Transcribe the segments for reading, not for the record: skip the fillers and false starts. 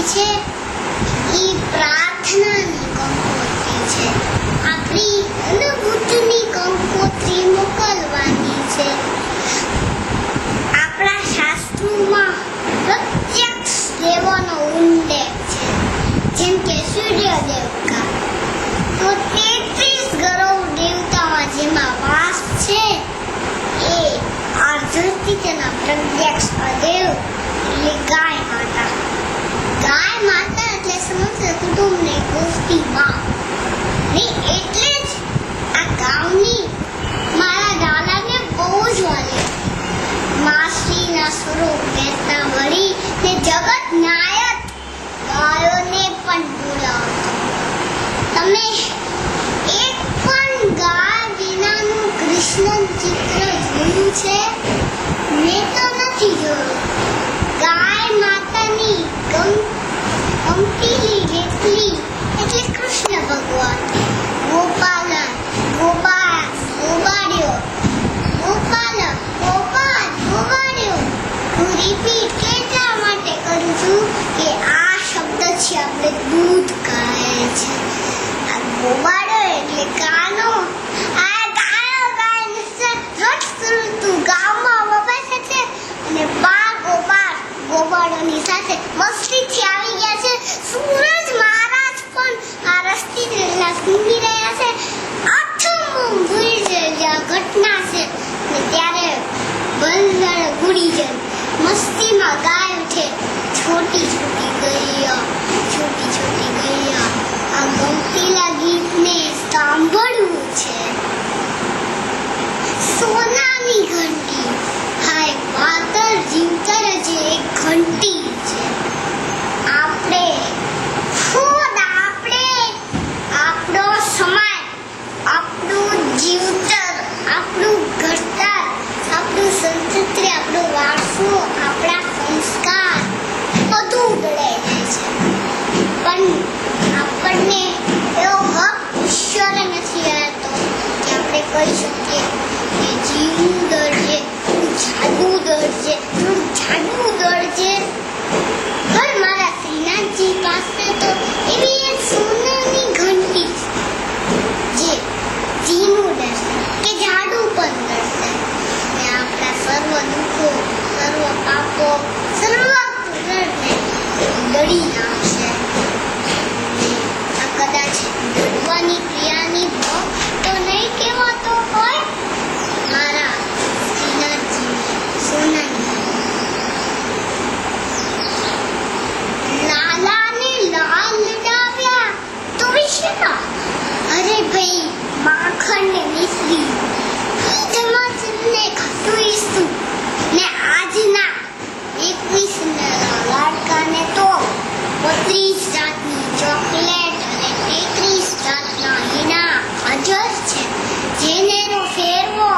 છે એ પ્રાર્થનાની કંકોત્રી છે. આપણી અનુભૂતિની કંકોત્રી મોકલવાની છે. આપણા શાસ્ત્રોમાં પ્રત્યક્ષ દેવોનો ઉલ્લેખ છે, જેમ કે સૂર્ય દેવતા. તો 33 ગૌરવ દેવતામાં જેમાં વાસ છે એ આ ધરતી તેના પ્રત્યક્ષ દેવ એટલે ગાય માતા. ગાય માતા એટલે સમગ્ર કુટુંબને ગોફતી માં. ને એટલે જ આ ગામની મારા દાદાને બહુ જ વાલી. માસીના સ્વરૂપ કહેતા વળી ને જગત નાયક ગાયોને પણ બોલાવતો. તમે એક પણ ગાય વિનાનું કૃષ્ણ ચિત્ર જોયું છે? મેં તો નથી જોયું. ગાય માતાની ગમતીલી રેતલી એટલે કૃષ્ણ ભગવાન. ગોપાલન ગોપાળ્યો હું રિપીટ કેટલા માટે કરું છું કે આ શબ્દ છે આપણે દૂધ કહે છે. આ ગોબાળ્યો એટલે કાનો. આ કાનો ગાય રટ તું ગામમાં વપાસે છે અને ગોબાળોની સાથે મસ્તીથી આવી ગયા છે. સૂરજ મહારાજ પણ આ રસ્તી સૂંઘી રહ્યા છે. આઠમ ભૂલી જાય ઘટના છે ને ત્યારે બંધણ ગુડી જાય. મસ્તીમાં ગાય ઉઠે છોટી ગૈયા. આ ગમતીલા ગીતને સાંભળવું છે. સોનાની ઘંટી હાય માતર જીવતર જે એક ઘંટી છે. આપણો સમય, આપણું જીવતર, આપણું ઘડતર, આપણું સંસ્કૃતિ, આપણો વારસો, આપણા સંસ્કાર બધું બદલાઈ જાય છે. પણ આપણને એવો હક ઈશ્વરે નથી આપતો કે આપણે કહી શકીએ કે જીવનું દર છે, જાદુ દર છે. પણ મારા શ્રીનાથજી પાસે તો એવી એક સોનાની ઘંટી છે જે જીનું દર્શન કે જાદુ પણ દર્શન ને આપણા સર્વ દુઃખો, સર્વ પાપો, સર્વ પુનરને દળી નાખશે. આ કદાચ દડવાની ક્રિયાની ભાવ તો નહીં કહેવાતો હોય મારા શ્રીનાથજી સોનાની. લાલાને લાલ લડાવ્યા તો વિશેના અરે ભાઈ માખણ ને મિશ્રી જમાસને ખસુઈશું ને આજના 21 લાડકાને તો 32 જાતની ચોકલેટ અને 33 જાતના હીના હાજર છે. જેનેનો ફેરવો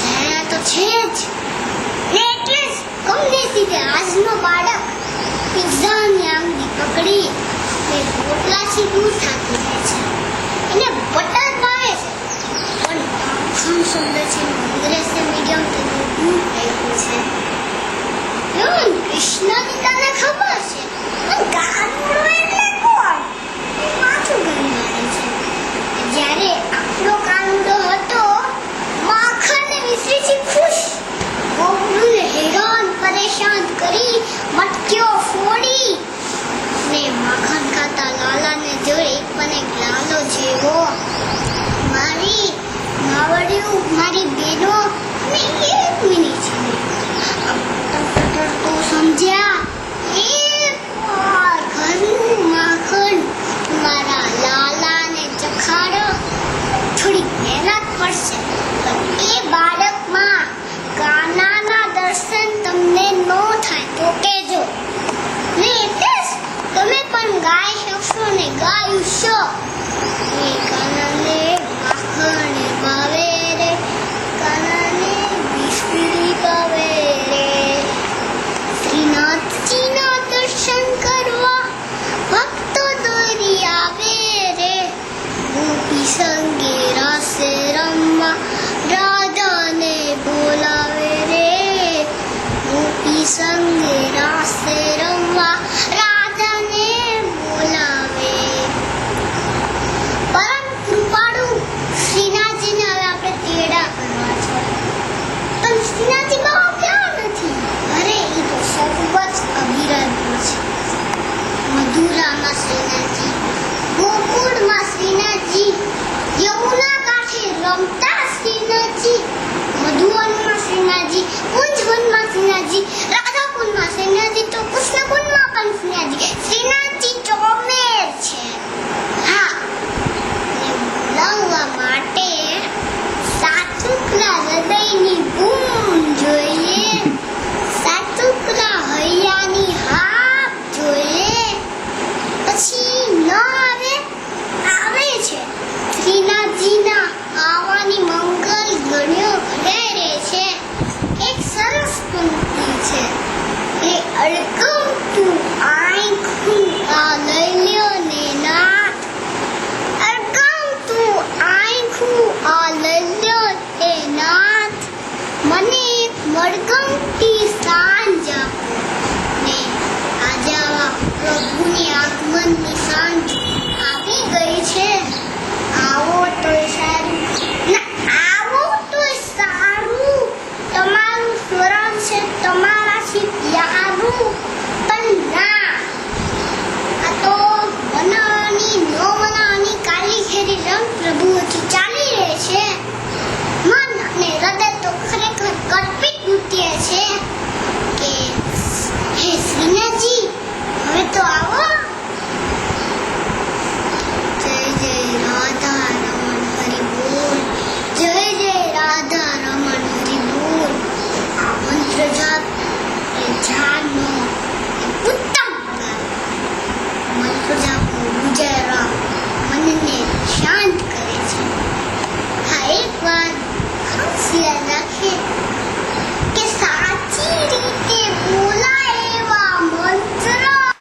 જયા તો છે જ ને એટલે જ કમનસીબે આજનો બાળક પિઝાની આંગળી પકડી ને રોટલાથી દૂર થતું રહે છે. એને બટર ભાવે છે પણ માખણ શબ્દ છે અંગ્રેજી મીડિયમથી દૂર રહ્યું છે. કૃષ્ણની તને ખબર છે પણ કાનુડો એટલે કોણ? માથું ગણવાડે છે. જ્યારે આપણો કાનુડો હતો માખણ ને મિશ્રીથી ખુશ, ગોપડુને હેરાન પરેશાન કરી મટકીઓ ફોડી ને માખણ ખાતા લાલાને જોઈ પણ એક લાલો જેવો મારી માવડિયું, મારી બેનો ને એક મિનિટ તો સમજ્યા એક વાર ઘરનું માખણ મારા લાલાને ચખાડો. થોડી મહેનત પડશે પણ એ બાળકમાં કાનાના દર્શન તમને ન થાય તો કહેજો ને એટલે જ તમે પણ ગાય શકશો ને ગાયું છો. એ કાનાને માખણ ભાવે રે, કાનાને મિશ્રી ભાવે રે. શ્રીનાથજીના દર્શન કરવા ભક્તો દોરી આવે રે. ગોપી સંગે રાસે રમવા રાધાને બોલાવે રે. ગોપી સંગે રાસે રમવા રમતા શ્રીનાથજી, મધુવનમાં શ્રીનાથજી, કુંજવનમાં શ્રીનાથજી, રાધાકુંડમાં શ્રીનાથજી, તો કૃષ્ણકુંડમાં પણ શ્રીનાથજી. શ્રીનાથ